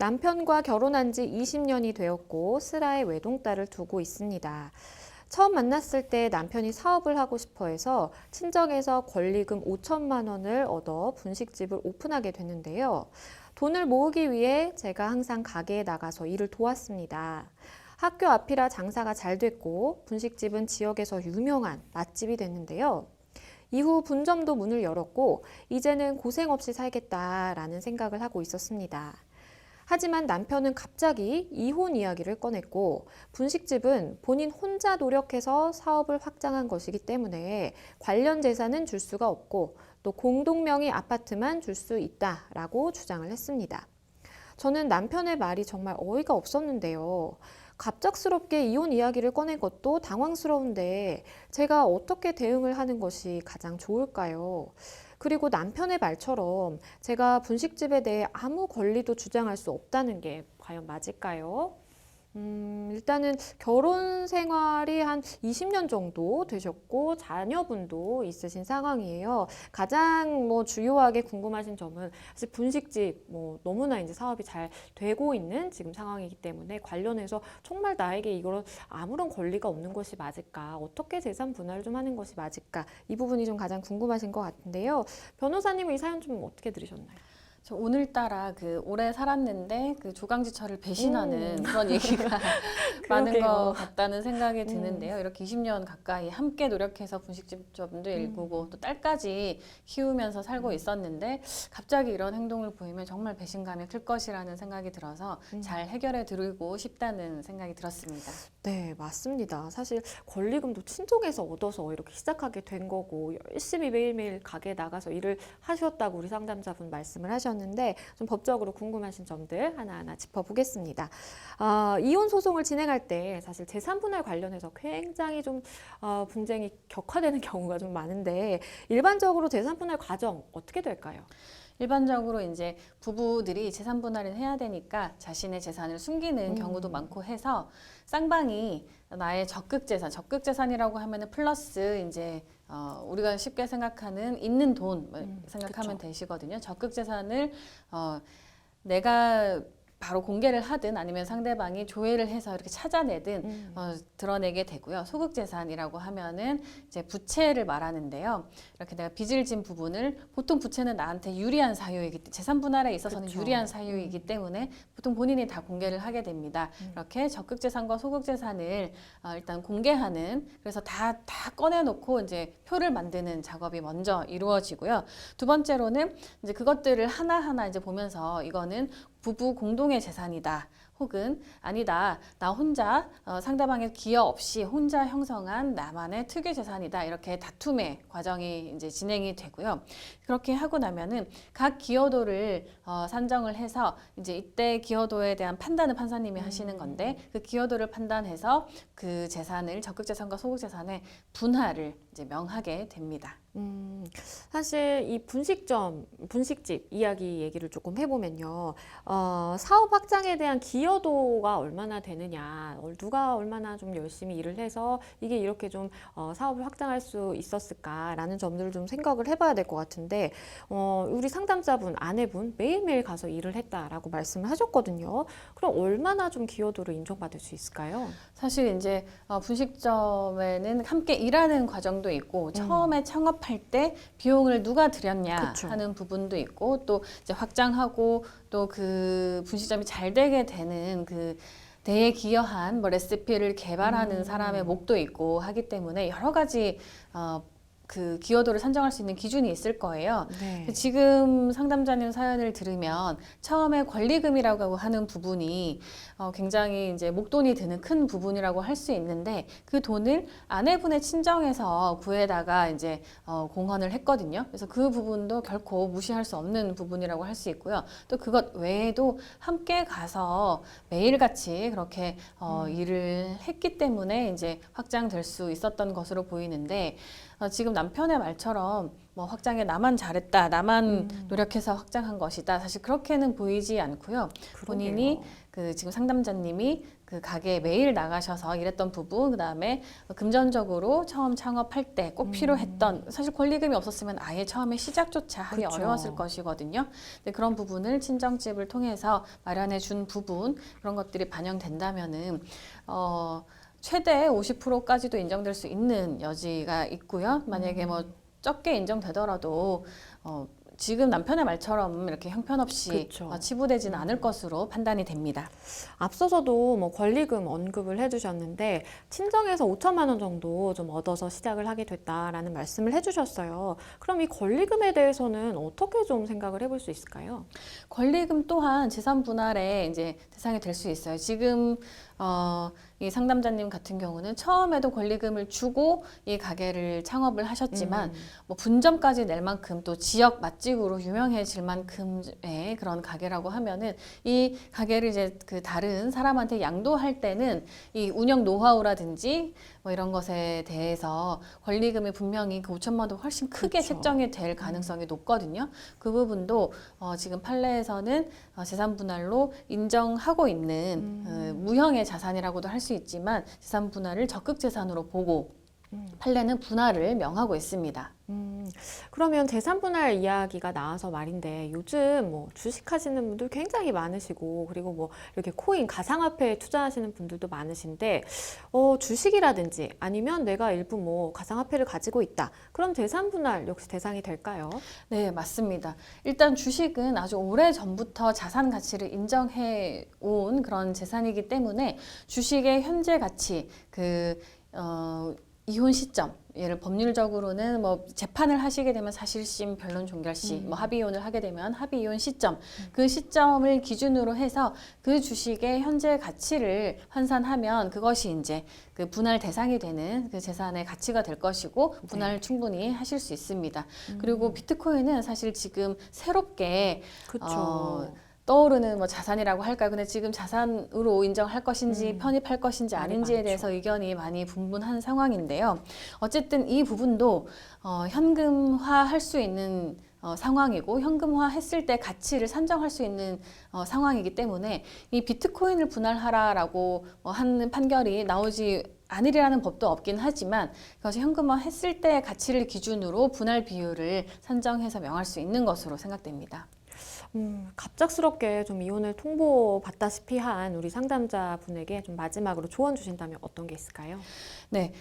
남편과 결혼한 지 20년이 되었고 슬아의 외동딸을 두고 있습니다. 처음 만났을 때 남편이 사업을 하고 싶어 해서 친정에서 권리금 5천만 원을 얻어 분식집을 오픈하게 됐는데요. 돈을 모으기 위해 제가 항상 가게에 나가서 일을 도왔습니다. 학교 앞이라 장사가 잘 됐고 분식집은 지역에서 유명한 맛집이 됐는데요. 이후 분점도 문을 열었고 이제는 고생 없이 살겠다라는 생각을 하고 있었습니다. 하지만 남편은 갑자기 이혼 이야기를 꺼냈고 분식집은 본인 혼자 노력해서 사업을 확장한 것이기 때문에 관련 재산은 줄 수가 없고 또 공동명의 아파트만 줄 수 있다라고 주장을 했습니다. 저는 남편의 말이 정말 어이가 없었는데요. 갑작스럽게 이혼 이야기를 꺼낸 것도 당황스러운데 제가 어떻게 대응을 하는 것이 가장 좋을까요? 그리고 남편의 말처럼 제가 분식집에 대해 아무 권리도 주장할 수 없다는 게 과연 맞을까요? 일단은 결혼 생활이 한 20년 정도 되셨고 자녀분도 있으신 상황이에요. 가장 주요하게 궁금하신 점은 사실 분식집 너무나 이제 사업이 잘 되고 있는 지금 상황이기 때문에 관련해서 정말 나에게 이걸 아무런 권리가 없는 것이 맞을까? 어떻게 재산 분할을 좀 하는 것이 맞을까? 이 부분이 좀 가장 궁금하신 것 같은데요. 변호사님은 이 사연 좀 어떻게 들으셨나요? 저 오늘따라 오래 살았는데 조강지처를 배신하는 그런 얘기가 많은 것 같다는 생각이 드는데요. 이렇게 20년 가까이 함께 노력해서 분식집점도 일구고 또 딸까지 키우면서 살고 있었는데 갑자기 이런 행동을 보이면 정말 배신감이 클 것이라는 생각이 들어서 잘 해결해 드리고 싶다는 생각이 들었습니다. 네, 맞습니다. 사실 권리금도 친정에서 얻어서 이렇게 시작하게 된 거고 열심히 매일매일 가게에 나가서 일을 하셨다고 우리 상담자분 말씀을 하셨는데 좀 법적으로 궁금하신 점들 하나하나 짚어보겠습니다. 이혼 소송을 진행할 때 사실 재산 분할 관련해서 굉장히 좀 분쟁이 격화되는 경우가 좀 많은데 일반적으로 재산 분할 과정 어떻게 될까요? 일반적으로 이제 부부들이 재산 분할을 해야 되니까 자신의 재산을 숨기는 경우도 많고 해서 쌍방이 나의 적극 재산이라고 하면은 플러스 이제 우리가 쉽게 생각하는 있는 돈 생각하면 그쵸. 되시거든요. 적극 재산을 내가 바로 공개를 하든 아니면 상대방이 조회를 해서 이렇게 찾아내든 드러내게 되고요. 소극재산이라고 하면은 이제 부채를 말하는데요. 이렇게 내가 빚을 진 부분을 보통 부채는 나한테 유리한 사유이기 때문에 재산 분할에 있어서는 그쵸. 유리한 사유이기 때문에 보통 본인이 다 공개를 하게 됩니다. 이렇게 적극재산과 소극재산을 일단 공개하는 그래서 다 꺼내놓고 이제 표를 만드는 작업이 먼저 이루어지고요. 두 번째로는 이제 그것들을 하나하나 이제 보면서 이거는 부부 공동의 재산이다. 혹은 아니다. 나 혼자 상대방의 기여 없이 혼자 형성한 나만의 특유 재산이다. 이렇게 다툼의 과정이 이제 진행이 되고요. 그렇게 하고 나면은 각 기여도를 산정을 해서 이제 이때 기여도에 대한 판단은 판사님이 하시는 건데 그 기여도를 판단해서 그 재산을 적극 재산과 소극 재산의 분할을 이제 명하게 됩니다. 사실 이 분식집 이야기 얘기를 조금 해보면요. 사업 확장에 대한 기여도가 얼마나 되느냐, 누가 얼마나 좀 열심히 일을 해서 이게 이렇게 좀 사업을 확장할 수 있었을까라는 점들을 좀 생각을 해봐야 될 것 같은데, 우리 상담자분, 아내분 매일매일 가서 일을 했다라고 말씀을 하셨거든요. 그럼 얼마나 좀 기여도를 인정받을 수 있을까요? 사실 이제 분식점에는 함께 일하는 과정도 있고 처음에 창업할 때 비용을 누가 들였냐 그쵸. 하는 부분도 있고 또 이제 확장하고 또 그 분식점이 잘 되게 되는 그 대에 기여한 레시피를 개발하는 사람의 목도 있고 하기 때문에 여러 가지 그 기여도를 산정할 수 있는 기준이 있을 거예요. 네. 지금 상담자님 사연을 들으면 처음에 권리금이라고 하는 부분이 굉장히 이제 목돈이 드는 큰 부분이라고 할 수 있는데 그 돈을 아내분의 친정에서 구해다가 이제 공헌을 했거든요. 그래서 그 부분도 결코 무시할 수 없는 부분이라고 할 수 있고요. 또 그것 외에도 함께 가서 매일같이 그렇게 일을 했기 때문에 이제 확장될 수 있었던 것으로 보이는데 지금 남편의 말처럼 뭐 확장에 나만 잘했다, 나만 노력해서 확장한 것이다. 사실 그렇게는 보이지 않고요. 본인이 그 지금 상담자님이 그 가게에 매일 나가셔서 일했던 부분, 그다음에 금전적으로 처음 창업할 때 꼭 필요했던, 사실 권리금이 없었으면 아예 처음에 시작조차 하기 그쵸. 어려웠을 것이거든요. 근데 그런 부분을 친정집을 통해서 마련해 준 부분, 그런 것들이 반영된다면은 최대 50%까지도 인정될 수 있는 여지가 있고요. 만약에 뭐 적게 인정되더라도 지금 남편의 말처럼 이렇게 형편없이 그쵸. 치부되지는 않을 것으로 판단이 됩니다. 앞서서도 뭐 권리금 언급을 해주셨는데 친정에서 5천만 원 정도 좀 얻어서 시작을 하게 됐다라는 말씀을 해주셨어요. 그럼 이 권리금에 대해서는 어떻게 좀 생각을 해볼 수 있을까요? 권리금 또한 재산 분할의 이제 대상이 될 수 있어요. 지금 이 상담자님 같은 경우는 처음에도 권리금을 주고 이 가게를 창업을 하셨지만 뭐 분점까지 낼 만큼 또 지역 맛집으로 유명해질 만큼의 그런 가게라고 하면은 이 가게를 이제 그 다른 사람한테 양도할 때는 이 운영 노하우라든지 뭐 이런 것에 대해서 권리금이 분명히 그 5천만 원 훨씬 크게 그쵸. 책정이 될 가능성이 높거든요. 그 부분도 지금 판례에서는 재산 분할로 인정하고 있는 무형의 자산이라고도 할 수 있지만 재산 분할을 적극 재산으로 보고 판례는 분할을 명하고 있습니다. 그러면 재산 분할 이야기가 나와서 말인데 요즘 뭐 주식하시는 분들 굉장히 많으시고 그리고 뭐 이렇게 코인, 가상화폐에 투자하시는 분들도 많으신데 주식이라든지 아니면 내가 일부 뭐 가상화폐를 가지고 있다. 그럼 재산 분할 역시 대상이 될까요? 네, 맞습니다. 일단 주식은 아주 오래 전부터 자산 가치를 인정해 온 그런 재산이기 때문에 주식의 현재 가치, 이혼 시점, 예를 법률적으로는 뭐 재판을 하시게 되면 사실심, 변론 종결시, 뭐 합의 이혼을 하게 되면 합의 이혼 시점, 그 시점을 기준으로 해서 그 주식의 현재 가치를 환산하면 그것이 이제 그 분할 대상이 되는 그 재산의 가치가 될 것이고 분할 충분히 하실 수 있습니다. 그리고 비트코인은 사실 지금 새롭게 그렇죠. 떠오르는 뭐 자산이라고 할까요? 근데 지금 자산으로 인정할 것인지 편입할 것인지 말이 아닌지에 많죠. 대해서 의견이 많이 분분한 상황인데요. 어쨌든 이 부분도 현금화할 수 있는 상황이고 현금화 했을 때 가치를 산정할 수 있는 상황이기 때문에 이 비트코인을 분할하라라고 하는 판결이 나오지 않으리라는 법도 없긴 하지만 그것이 현금화 했을 때 가치를 기준으로 분할 비율을 산정해서 명할 수 있는 것으로 생각됩니다. 갑작스럽게 좀 이혼을 통보받다시피 한 우리 상담자분에게 좀 마지막으로 조언 주신다면 어떤 게 있을까요? 네,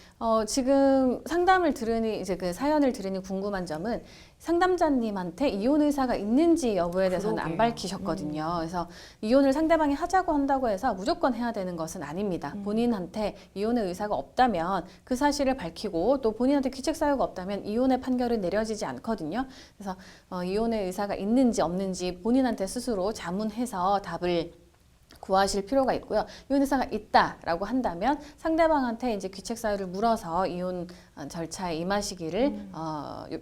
지금 상담을 들으니 이제 그 사연을 들으니 궁금한 점은 상담자님한테 이혼 의사가 있는지 여부에 대해서는 안 그러게요. 밝히셨거든요. 그래서 이혼을 상대방이 하자고 한다고 해서 무조건 해야 되는 것은 아닙니다. 본인한테 이혼의 의사가 없다면 그 사실을 밝히고 또 본인한테 귀책 사유가 없다면 이혼의 판결은 내려지지 않거든요. 그래서 이혼의 의사가 있는지 없는지 본인한테 스스로 자문해서 답을 구하실 필요가 있고요. 이혼 의사가 있다라고 한다면 상대방한테 이제 귀책 사유를 물어서 이혼 절차에 임하시기를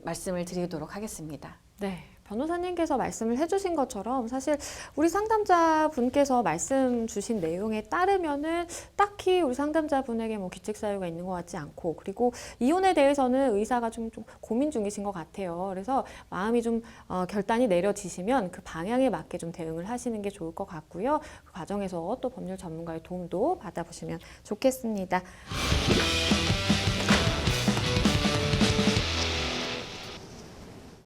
말씀을 드리도록 하겠습니다. 네. 변호사님께서 말씀을 해주신 것처럼 사실 우리 상담자분께서 말씀 주신 내용에 따르면은 딱히 우리 상담자분에게 뭐 귀책 사유가 있는 것 같지 않고 그리고 이혼에 대해서는 의사가 좀 고민 중이신 것 같아요. 그래서 마음이 좀 결단이 내려지시면 그 방향에 맞게 좀 대응을 하시는 게 좋을 것 같고요. 그 과정에서 또 법률 전문가의 도움도 받아보시면 좋겠습니다.